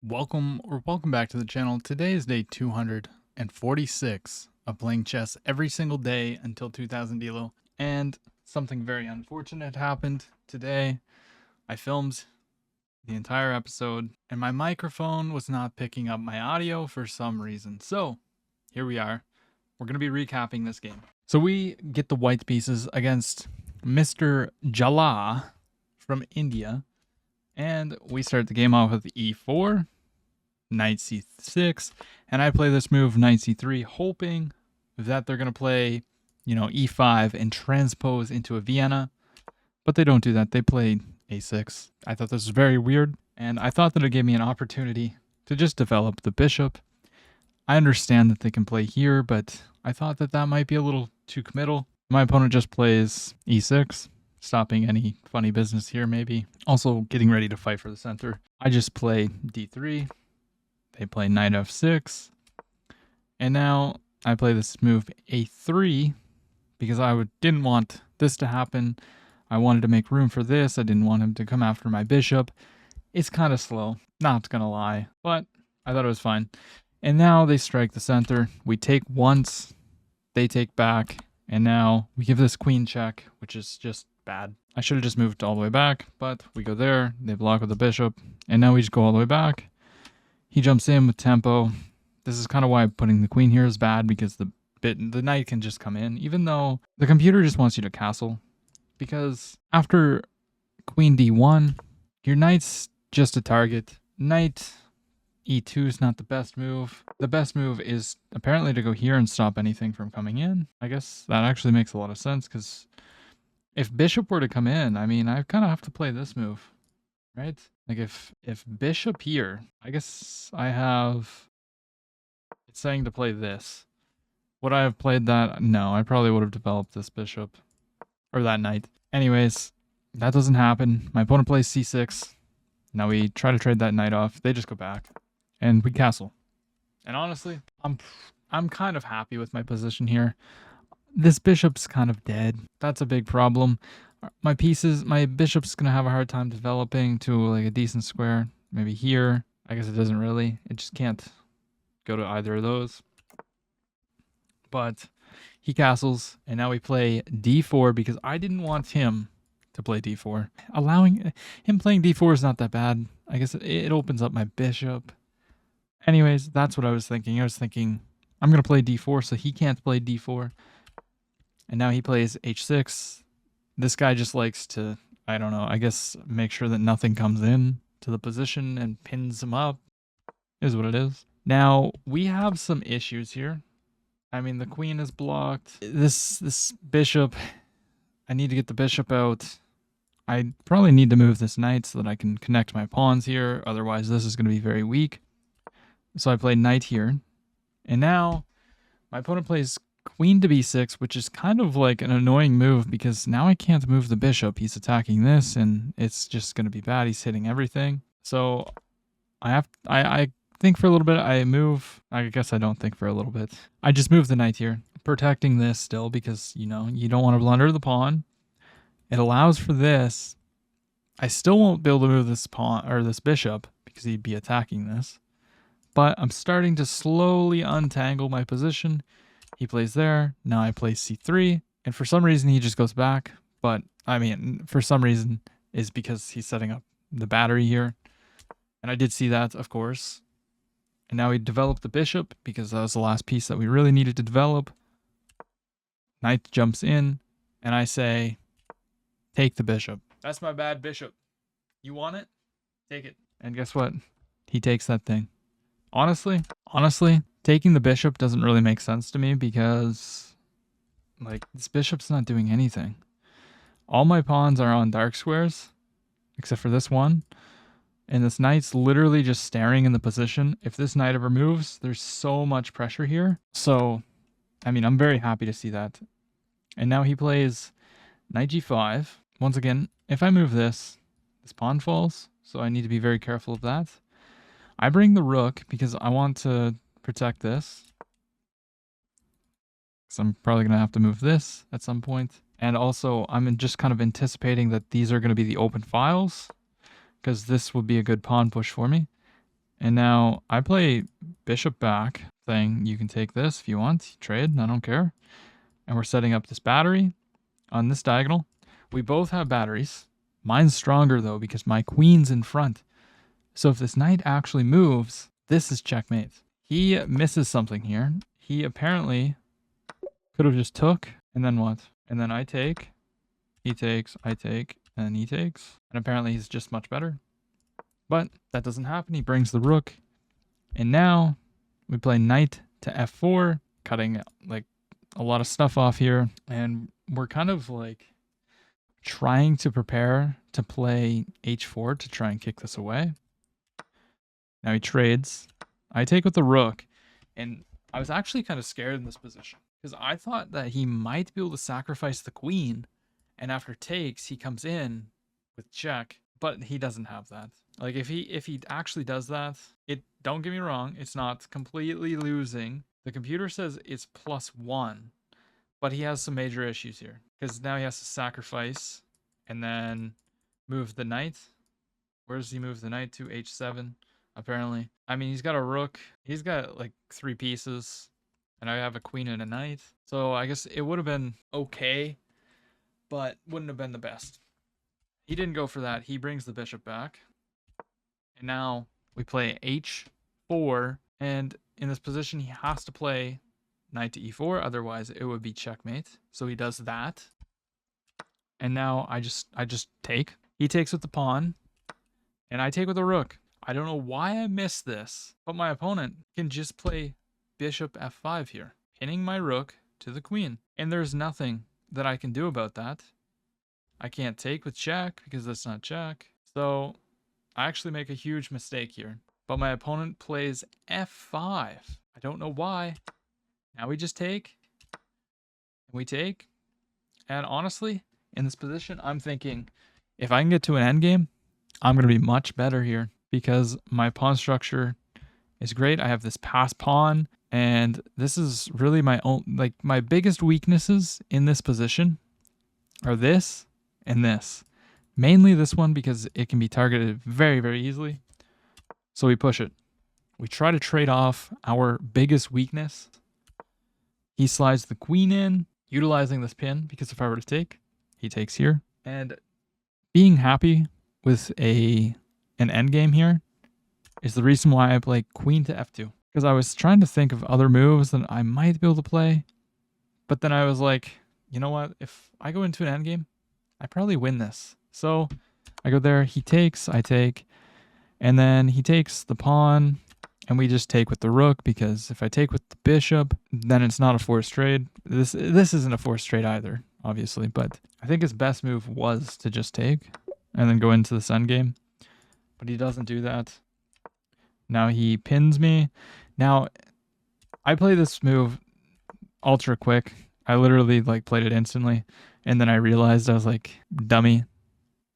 Welcome back to the channel. Today is day 246 of playing chess every single day until 2000 Elo. And something very unfortunate happened today. I filmed the entire episode and my microphone was not picking up my audio for some reason. So here we are. We're going to be recapping this game. So we get the white pieces against Mr. Jala from India. And we start the game off with e4, knight c6, and I play this move knight c3, hoping that they're going to play, e5 and transpose into a Vienna. But they don't do that. They play a6. I thought this was very weird, and I thought that it gave me an opportunity to just develop the bishop. I understand that they can play here, but I thought that that might be a little too committal. My opponent just plays e6. Stopping any funny business here, maybe. Also getting ready to fight for the center. I just play d3. They play knight f6. And now I play this move a3 because I didn't want this to happen. I wanted to make room for this. I didn't want him to come after my bishop. It's kind of slow, not gonna lie, but I thought it was fine. And now they strike the center. We take once, they take back, and now we give this queen check, which is just bad. I should have just moved all the way back, but we go there, they block with the bishop, and now we just go all the way back. He jumps in with tempo. This is kind of why putting the queen here is bad, because the knight can just come in, even though the computer just wants you to castle. Because after queen d1, your knight's just a target. Knight e2 is not the best move. The best move is apparently to go here and stop anything from coming in. I guess that actually makes a lot of sense, because if bishop were to come in, I mean, I kind of have to play this move, right? Like if bishop here, I guess I have, it's saying to play this. Would I have played that? No, I probably would have developed this bishop or that knight. Anyways, that doesn't happen. My opponent plays c6. Now we try to trade that knight off. They just go back and we castle. And honestly, I'm kind of happy with my position here. This bishop's kind of dead. That's a big problem. My bishop's going to have a hard time developing to like a decent square. Maybe here. I guess it doesn't really. It just can't go to either of those. But he castles, and now we play d4 because I didn't want him to play d4. Allowing him playing d4 is not that bad. I guess it opens up my bishop. Anyways, that's what I was thinking. I was thinking I'm going to play d4 so he can't play d4. And now he plays h6. This guy just likes to, I don't know, I guess make sure that nothing comes in to the position and pins him up. Is what it is. Now, we have some issues here. I mean, the queen is blocked. This bishop, I need to get the bishop out. I probably need to move this knight so that I can connect my pawns here. Otherwise, this is going to be very weak. So I play knight here. And now my opponent plays queen to b6, which is kind of like an annoying move because now I can't move the bishop. He's attacking this and it's just going to be bad. He's hitting everything. So I think for a little bit. I move. I guess I don't think for a little bit. I just move the knight here, protecting this still because, you don't want to blunder the pawn. It allows for this. I still won't be able to move this pawn or this bishop because he'd be attacking this. But I'm starting to slowly untangle my position. He plays there. Now I play c3. And for some reason, he just goes back. But, I mean, for some reason is because he's setting up the battery here. And I did see that, of course. And now we develop the bishop because that was the last piece that we really needed to develop. Knight jumps in. And I say, take the bishop. That's my bad bishop. You want it? Take it. And guess what? He takes that thing. Honestly, taking the bishop doesn't really make sense to me because, like, this bishop's not doing anything. All my pawns are on dark squares, except for this one. And this knight's literally just staring in the position. If this knight ever moves, there's so much pressure here. So, I mean, I'm very happy to see that. And now he plays knight g5. Once again, if I move this pawn falls. So I need to be very careful of that. I bring the rook because I want to protect this. So I'm probably going to have to move this at some point. And also, I'm just kind of anticipating that these are going to be the open files, because this would be a good pawn push for me. And now I play bishop back, saying you can take this if you want. Trade, I don't care. And we're setting up this battery on this diagonal. We both have batteries. Mine's stronger though because my queen's in front. So if this knight actually moves, this is checkmate. He misses something here. He apparently could have just took, and then what? And then I take, he takes, I take, and then he takes. And apparently he's just much better. But that doesn't happen. He brings the rook. And now we play knight to f4, cutting like a lot of stuff off here. And we're kind of like trying to prepare to play h4 to try and kick this away. Now he trades. I take with the rook. And I was actually kind of scared in this position because I thought that he might be able to sacrifice the queen. And after takes, he comes in with check. But he doesn't have that. Like if he actually does that, don't get me wrong, it's not completely losing. The computer says it's +1, but he has some major issues here because now he has to sacrifice and then move the knight. Where does he move the knight to? H7, apparently. I mean, he's got a rook. He's got like 3 pieces, and I have a queen and a knight. So I guess it would have been okay, but wouldn't have been the best. He didn't go for that. He brings the bishop back. And now we play h4. And in this position, he has to play knight to e4. Otherwise, it would be checkmate. So he does that. And now I just take. He takes with the pawn. And I take with the rook. I don't know why I missed this. But my opponent can just play bishop f5 here. Pinning my rook to the queen. And there's nothing that I can do about that. I can't take with check because that's not check. So I actually make a huge mistake here. But my opponent plays f5. I don't know why. Now we just take. And we take. And honestly, in this position, I'm thinking if I can get to an endgame, I'm going to be much better here because my pawn structure is great. I have this pass pawn. And this is really my own, like my biggest weaknesses in this position are this and this. Mainly this one because it can be targeted very, very easily. So we push it. We try to trade off our biggest weakness. He slides the queen in, utilizing this pin because if I were to take, he takes here. And being happy with an endgame here is the reason why I play queen to f2. Because I was trying to think of other moves that I might be able to play. But then I was like, you know what? If I go into an endgame, I probably win this. So I go there, he takes, I take, and then he takes the pawn, and we just take with the rook, because if I take with the bishop, then it's not a forced trade. This isn't a forced trade either, obviously, but I think his best move was to just take, and then go into this endgame. But he doesn't do that. Now he pins me. Now, I play this move ultra quick. I literally played it instantly. And then I realized I was like, dummy,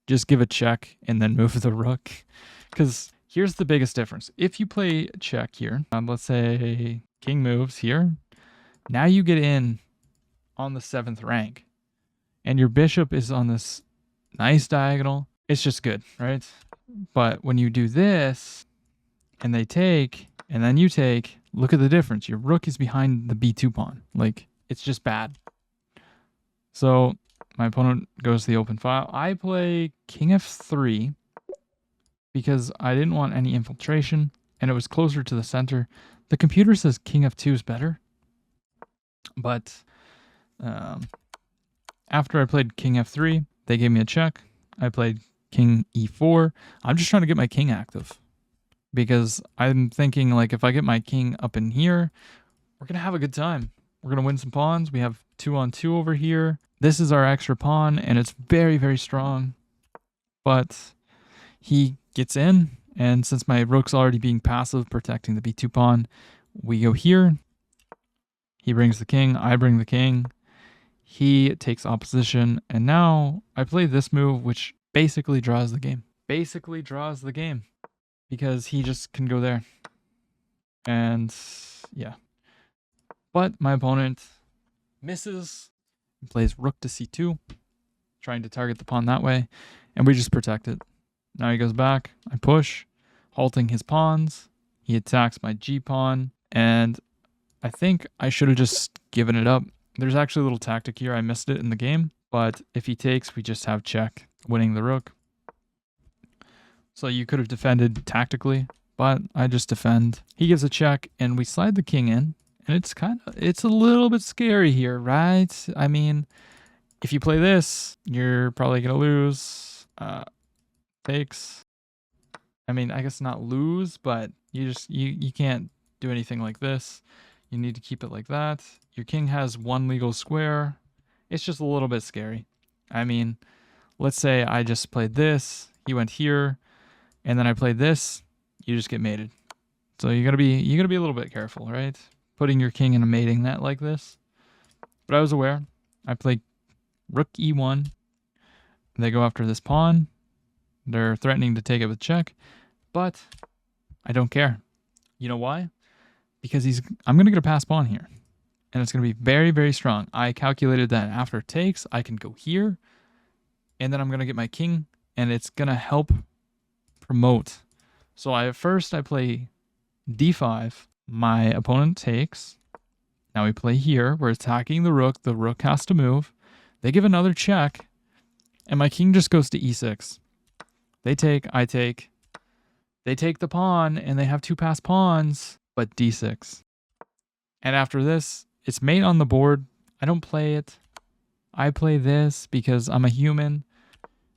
just give a check and then move the rook. Because here's the biggest difference. If you play check here, let's say king moves here. Now you get in on the 7th rank. And your bishop is on this nice diagonal. It's just good, right? But when you do this, and they take, and then you take, look at the difference. Your rook is behind the b2 pawn. It's just bad. So my opponent goes to the open file. I play king f3 because I didn't want any infiltration, and it was closer to the center. The computer says king f2 is better. But after I played king f3, they gave me a check. I played king e4. I'm just trying to get my king active. Because I'm thinking, if I get my king up in here, we're going to have a good time. We're going to win some pawns. We have 2-on-2 over here. This is our extra pawn, and it's very, very strong. But he gets in, and since my rook's already being passive, protecting the b2 pawn, we go here. He brings the king. I bring the king. He takes opposition, and now I play this move, which basically draws the game. Basically draws the game. Because he just can go there. And yeah. But my opponent misses and plays rook to c2, trying to target the pawn that way, and we just protect it. Now he goes back. I push, halting his pawns. He attacks my g-pawn, and I think I should have just given it up. There's actually a little tactic here. I missed it in the game, but if he takes, we just have check, winning the rook. So you could have defended tactically, but I just defend. He gives a check, and we slide the king in, and it's a little bit scary here, right? I mean, if you play this, you're probably gonna lose. Takes. I mean, I guess not lose, but you can't do anything like this. You need to keep it like that. Your king has one legal square. It's just a little bit scary. I mean, let's say I just played this, he went here, and then I played this, you just get mated. So you gotta be a little bit careful, right? Putting your king in a mating net like this. But I was aware. I played rook e1. They go after this pawn. They're threatening to take it with check, but I don't care. You know why? Because I'm gonna get a pass pawn here, and it's gonna be very, very strong. I calculated that after takes, I can go here, and then I'm gonna get my king, and it's gonna help promote. So I play d5. My opponent takes. Now we play here. We're attacking the rook. The rook has to move. They give another check, and my king just goes to e6. They take, I take. They take the pawn, and they have two passed pawns, but d6. And after this, it's mate on the board. I don't play it. I play this because I'm a human.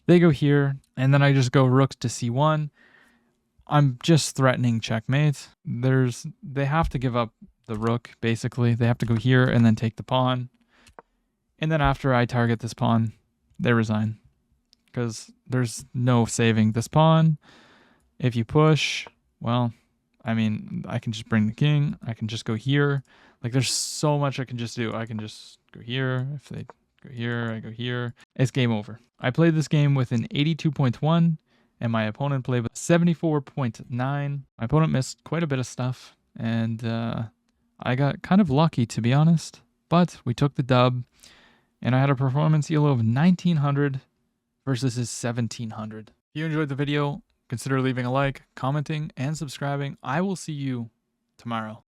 They go here, and then I just go rook to c1. I'm just threatening checkmate. They have to give up the rook, basically. They have to go here and then take the pawn. And then after I target this pawn, they resign. Because there's no saving this pawn. If you push, well, I mean, I can just bring the king. I can just go here. Like, there's so much I can just do. I can just go here. If they go here, I go here. It's game over. I played this game with an 82.1. And my opponent played with 74.9. My opponent missed quite a bit of stuff. And I got kind of lucky, to be honest. But we took the dub. And I had a performance elo of 1900 versus his 1700. If you enjoyed the video, consider leaving a like, commenting, and subscribing. I will see you tomorrow.